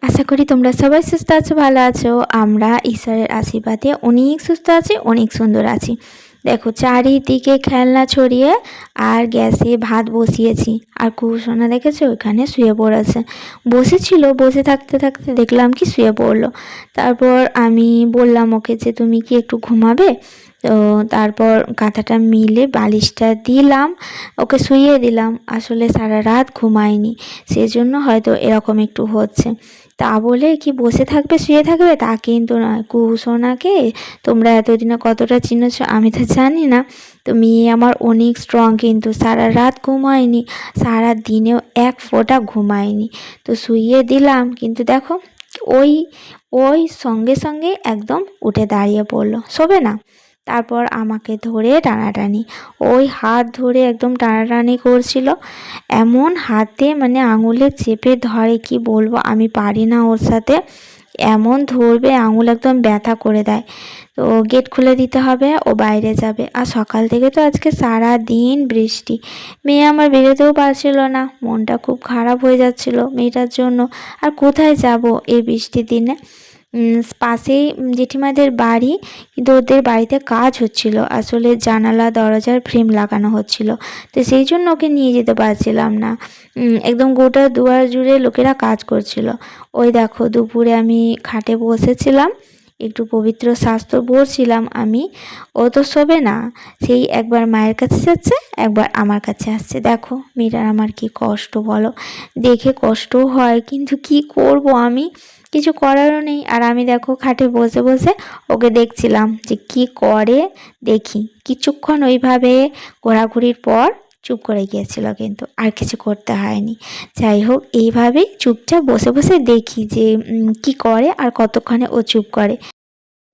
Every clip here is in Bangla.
আশা করি তোমরা সবাই সুস্থ আছো, ভালো আছো। আমরা ঈশ্বরের আশীর্বাদে অনেক সুস্থ আছি, অনেক সুন্দর আছি। দেখো চারিদিকে খেলনা ছড়িয়ে আর গ্যাসে ভাত বসিয়েছি। আর কুসোনা দেখেছো ওখানে শুয়ে পড়েছে। বসেছিল, বসে থাকতে থাকতে দেখলাম কি শুয়ে পড়লো। তারপর আমি বললাম ওকে যে তুমি কি একটু ঘুমাবে। তো তারপর কাঁথাটা মিলে বালিশটা দিলাম, ওকে শুইয়ে দিলাম। আসলে সারা রাত ঘুমায়নি, সেজন্য হয়তো এরকম একটু হচ্ছে। তা বলে কি বসে থাকবে, শুয়ে থাকবে তা কিন্তু নয়। কুসোনাকে তোমরা এতদিনে কতটা চিনেছ আমি তো জানি না। তো মেয়ে আমার অনেক স্ট্রং, কিন্তু সারা রাত ঘুমায়নি, সারা দিনেও এক ফোঁটা ঘুমায়নি। তো শুইয়ে দিলাম, কিন্তু দেখো ওই ওই সঙ্গে সঙ্গে একদম উঠে দাঁড়িয়ে পড়লো, শোবে না। তারপর আমাকে ধরে টানাটানি, ওই হাত ধরে একদম টানাটানি করছিল। এমন হাতে মানে আঙুলে চেপে ধরে, কি বলবো, আমি পারি না ওর সাথে। এমন ধরবে আঙুল একদম ব্যথা করে দেয়। তো গেট খুলে দিতে হবে, ও বাইরে যাবে। আর সকাল থেকে তো আজকে সারা দিন বৃষ্টি, মেয়ে আমার বেরোতেও পারছিল না। মনটা খুব খারাপ হয়ে যাচ্ছিল মেয়েটার জন্য। আর কোথায় যাব এই বৃষ্টির দিনে। পাশেই জেঠিমাদের বাড়ি, কিন্তু ওদের বাড়িতে কাজ হচ্ছিল, আসলে জানালা দরজার ফ্রেম লাগানো হচ্ছিল। তো সেই জন্য ওকে নিয়ে যেতে পারছিলাম না। একদম গোটা দুয়ার জুড়ে লোকেরা কাজ করছিল। ওই দেখো দুপুরে আমি খাটে বসেছিলাম, একটু পবিত্র শাস্ত্র পড়ছিলাম আমি। ও তো শোবে না, সেই একবার মায়ের কাছে যাচ্ছে, একবার আমার কাছে আসছে। দেখো মেয়েটার আমার কি কষ্ট বলো। দেখে কষ্টও হয়, কিন্তু কি করব আমি, কিছু করারও নেই। আর আমি দেখো খাটে বসে বসে ওকে দেখছিলাম যে কি করে, দেখি। কিছুক্ষণ ওইভাবে ঘোরাঘুরির পর চুপ করে গিয়েছিল, কিন্তু আর কিছু করতে হয়নি। যাই হোক, এইভাবেই চুপচাপ বসে বসে দেখি যে কি করে আর কতক্ষণে ও চুপ করে।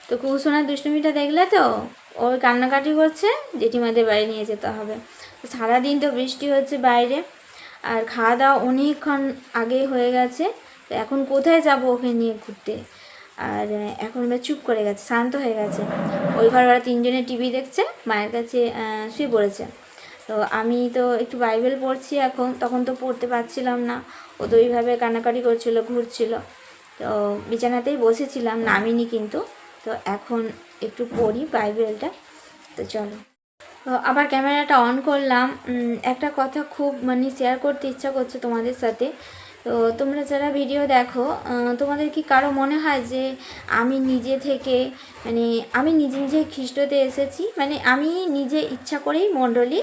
তো কুসুনার দুষ্টুমিটা দেখলে তো, ওই কান্নাকাটি করছে, জেঠিমাদের বাড়ি নিয়ে যেতে হবে। সারাদিন তো বৃষ্টি হচ্ছে বাইরে, আর খাওয়া দাওয়া অনেকক্ষণ আগেই হয়ে গেছে। তো এখন কোথায় যাব ওকে নিয়ে ঘুরতে। আর এখন ওরা চুপ করে গেছে, শান্ত হয়ে গেছে। ওই ঘরে ওরা তিনজনে টিভি দেখছে, মায়ের কাছে শুয়ে পড়েছে। তো আমি তো একটু বাইবেল পড়ছি এখন, তখন তো পড়তে পারছিলাম না। ও তো ওইভাবে কান্নাকাটি করছিল, ঘুরছিল। তো বিছানাতেই বসেছিলাম, নামিনি কিন্তু। তো এখন একটু পড়ি বাইবেলটা। তো চলো, তো আবার ক্যামেরাটা অন করলাম। একটা কথা খুব মানে শেয়ার করতে ইচ্ছা করছে তোমাদের সাথে। তো তোমরা যারা ভিডিও দেখো, তোমাদের কি কারো মনে হয় যে আমি নিজে থেকে মানে আমি নিজে নিজে খ্রিস্টতে এসেছি, মানে আমি নিজে ইচ্ছা করেই মণ্ডলী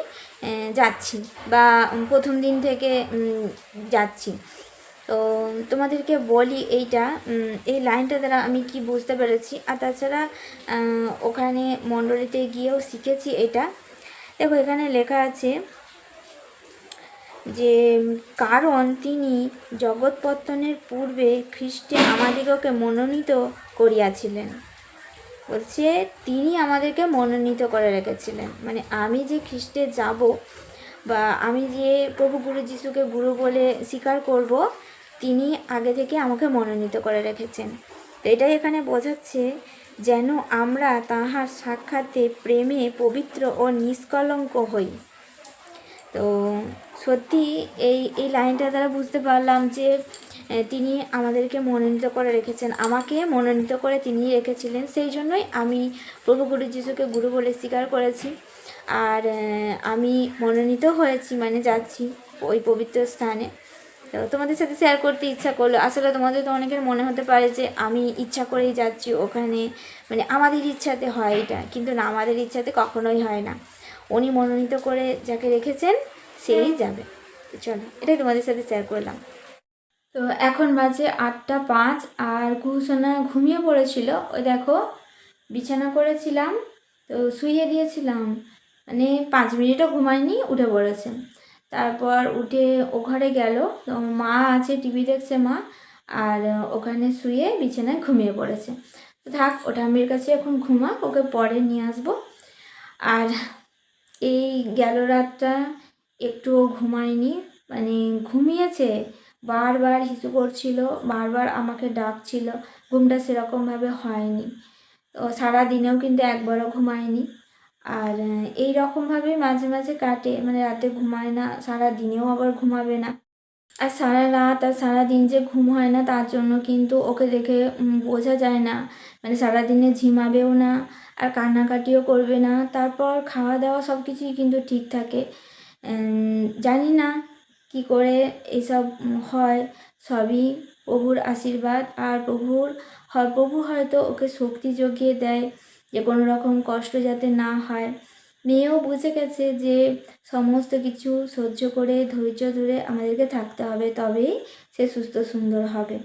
যাচ্ছি, বা প্রথম দিন থেকে যাচ্ছি। তো তোমাদেরকে বলি এইটা, এই লাইনটা দ্বারা আমি কি বুঝতে পেরেছি। আর তাছাড়া ওখানে মণ্ডলীতে গিয়েও শিখেছি এটা। দেখো এখানে লেখা আছে যে কারণ তিনি জগৎপত্তনের পূর্বে খ্রিস্টে আমাদিগকে মনোনীত করিয়াছিলেন। বলছে তিনি আমাদেরকে মনোনীত করে রেখেছিলেন, মানে আমি যে খ্রিস্টে যাব, বা আমি যে প্রভু গুরু যিশুকে গুরু বলে স্বীকার করব, তিনি আগে থেকে আমাকে মনোনীত করে রেখেছেন। তো এটাই এখানে বোঝাচ্ছে, যেন আমরা তাহার সাক্ষাতে প্রেমে পবিত্র ও নিষ্কলঙ্ক হই। তো সত্যি এই এই লাইনটা দ্বারা বুঝতে পারলাম যে তিনি আমাদেরকে মনোনীত করে রেখেছেন, আমাকে মনোনীত করে তিনি রেখেছিলেন। সেই জন্যই আমি প্রভু গুরু যিশুকে গুরু বলে স্বীকার করেছি। আর আমি মনোনীত হয়েছি, মানে যাচ্ছি ওই পবিত্র স্থানে। তো তোমাদের সাথে শেয়ার করতে ইচ্ছা করলো। আসলে তোমাদের তো অনেকের মনে হতে পারে যে আমি ইচ্ছা করেই যাচ্ছি ওখানে, মানে আমাদের ইচ্ছাতে হয় এটা, কিন্তু না, আমাদের ইচ্ছাতে কখনোই হয় না। উনি মনোনীত করে যাকে রেখেছেন সেই যাবে। তো চলো, এটাই তোমাদের সাথে শেয়ার করলাম। তো এখন বাজে 8টা 5, আর কুসুনা ঘুমিয়ে পড়েছিল। ওই দেখো বিছানা করেছিলাম, তো শুইয়ে দিয়েছিলাম, মানে 5 মিনিটও ঘুমায়নি, উঠে পড়েছে। তারপর উঠে ও ঘরে গেল, তো মা আছে, টিভি দেখছে মা, আর ওখানে শুয়ে বিছানায় ঘুমিয়ে পড়েছে। তো থাক, ও ঠাম্মির কাছে এখন ঘুমা, ওকে পরে নিয়ে আসবো। আর এই গেল রাতটা একটুও ঘুমায়নি, মানে ঘুমিয়েছে, বারবার হিসু করছিল, বারবার আমাকে ডাকছিল, ঘুমটা সেরকমভাবে হয়নি। তো সারাদিনেও কিন্তু একবারও ঘুমায়নি। আর এই রকমভাবে মাঝে মাঝে কাটে, মানে রাতে ঘুমায় না, সারা দিনেও আবার ঘুমাবে না। আর সারা রাত আর সারাদিন যে ঘুম হয় না তার জন্য কিন্তু ওকে দেখে বোঝা যায় না, মানে সারাদিনে ঝিমাবেও না আর কান্নাকাটিও করবে না। তারপর খাওয়া দাওয়া সব কিছুই কিন্তু ঠিক থাকে। জানি না কি করে এসব হয়, সবই প্রভুর আশীর্বাদ। আর প্রভু হয়তো ওকে শক্তি জুগিয়ে দেয় যে কোনো রকম কষ্ট যাতে না হয়। মেয়েও বুঝে গেছে যে সমস্ত কিছু সহ্য করে ধৈর্য ধরে আমাদেরকে থাকতে হবে, তবেই সে সুস্থ সুন্দর হবে।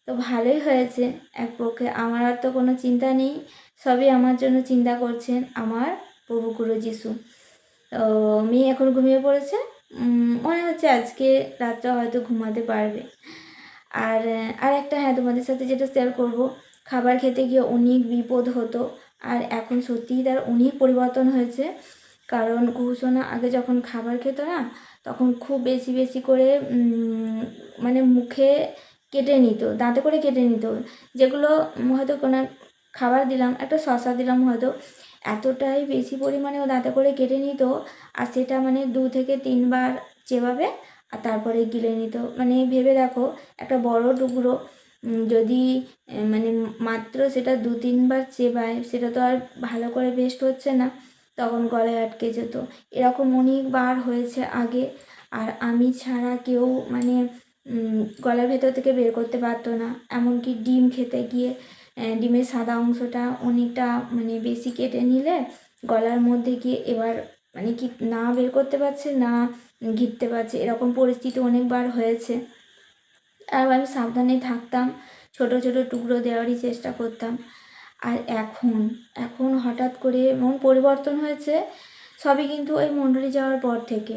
তো ভালোই হয়েছে এক পক্ষে, আমার আর তো কোনো চিন্তা নেই, সবই আমার জন্য চিন্তা করছেন আমার প্রভু গুরু যিশু। তো মেয়ে এখন ঘুমিয়ে পড়েছে, মনে হচ্ছে আজকে রাতটা হয়তো ঘুমাতে পারবে। আর আর একটা, হ্যাঁ, তোমাদের সাথে যেটা শেয়ার করব, খাবার খেতে গিয়ে অনেক বিপদ হতো, আর এখন সত্যিই তার অনেক পরিবর্তন হয়েছে। কারণ কুহুসোনা আগে যখন খাবার খেত না, তখন খুব বেশি বেশি করে মানে মুখে কেটে নিত, দাঁতে করে কেটে নিত। যেগুলো হয়তো কোনো খাবার দিলাম, একটা শশা দিলাম হয়তো, এতটাই বেশি পরিমাণে ও দাঁতে করে কেটে নিত, আর সেটা মানে 2 থেকে 3 বার চেবাবে আর তারপরে গিলে নিত। মানে ভেবে দেখো, একটা বড় টুকরো যদি মানে মাত্র সেটা 2-3 বার চেবায়, সেটা তো আর ভালো করে পেস্ট হচ্ছে না, তখন গলায় আটকে যেত। এরকম অনেকবার হয়েছে আগে। আর আমি ছাড়া কেউ মানে গলার ভেতর থেকে বের করতে পারতো না। এমনকি ডিম খেতে গিয়ে ডিমের সাদা অংশটা অনেকটা মানে বেশি কেটে নিলে গলার মধ্যে গিয়ে এবার মানে কি না বের করতে পারছে না ঘিরতে পারছে, এরকম পরিস্থিতি অনেকবার হয়েছে। আর আমি সাবধানে থাকতাম, ছোট ছোট টুকরো দেওয়ারই চেষ্টা করতাম। আর এখন হঠাৎ করে এমন পরিবর্তন হয়েছে, সবই কিন্তু ওই মণ্ডলী যাওয়ার পর থেকে।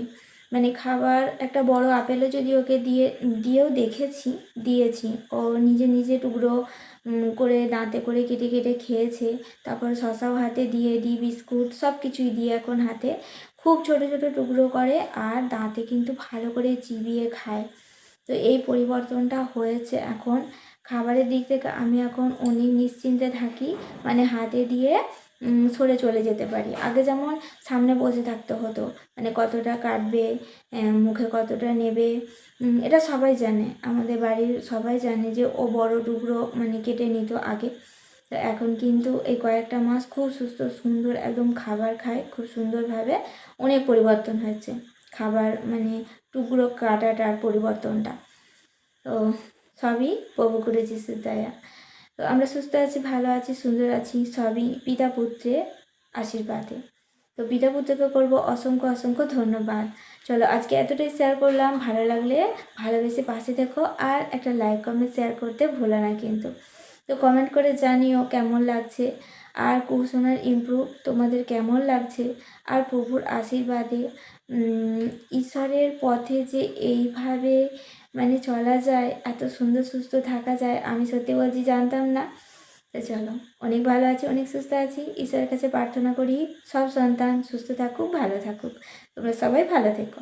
মানে খাবার একটা বড় আপেলও যদি ওকে দিয়েও দিয়েছি, ও নিজে নিজে টুকরো করে দাঁতে করে কেটে কেটে খেয়েছে। তারপর শশাও হাতে দিয়ে দিই, বিস্কুট সব কিছুই দিয়ে এখন হাতে খুব ছোট ছোট টুকরো করে আর দাঁতে কিন্তু ভালো করে চিবিয়ে খায়। তো এই পরিবর্তনটা হয়েছে এখন খাবারের দিক থেকে। আমি এখন অনেক নিশ্চিন্তে থাকি, মানে হাতে দিয়ে সরে চলে যেতে পারি। আগে যেমন সামনে বসে থাকতে হতো, মানে কতটা কাটবে, মুখে কতটা নেবে, এটা সবাই জানে, আমাদের বাড়ির সবাই জানে যে ও বড় টুকরো মানে কেটে নিত আগে। তো এখন কিন্তু এই কয়েকটা মাস খুব সুস্থ সুন্দর একদম খাবার খায় খুব সুন্দরভাবে। অনেক পরিবর্তন হয়েছে খাবার মানে টুকরো কাটাটার পরিবর্তনটা। তো সবই প্রভু করে যিশুর দয়া। তো আমরা সুস্থ আছি, ভালো আছি, সুন্দর আছি, সবই পিতা পুত্রের আশীর্বাদে। তো পিতা পুত্রকে করবো অসংখ্য অসংখ্য ধন্যবাদ। চলো আজকে এতটাই শেয়ার করলাম, ভালো লাগলে ভালোবেসে পাশে দেখো, আর একটা লাইক কমেন্ট শেয়ার করতে ভুলো না কিন্তু। তো কমেন্ট করে জানিও কেমন লাগছে, আর কুহুসোনার ইমপ্রুভ তোমাদের কেমন লাগছে। আর প্রভুর আশীর্বাদে ঈশ্বরের পথে যে এইভাবে মানে চলা যায়, এত সুন্দর সুস্থ থাকা যায়, আমি সত্যি বলছি জানতাম না। তো চলো, অনেক ভালো আছি, অনেক সুস্থ আছি, ঈশ্বরের কাছে প্রার্থনা করি সব সন্তান সুস্থ থাকুক, ভালো থাকুক। তোমরা সবাই ভালো থেকো।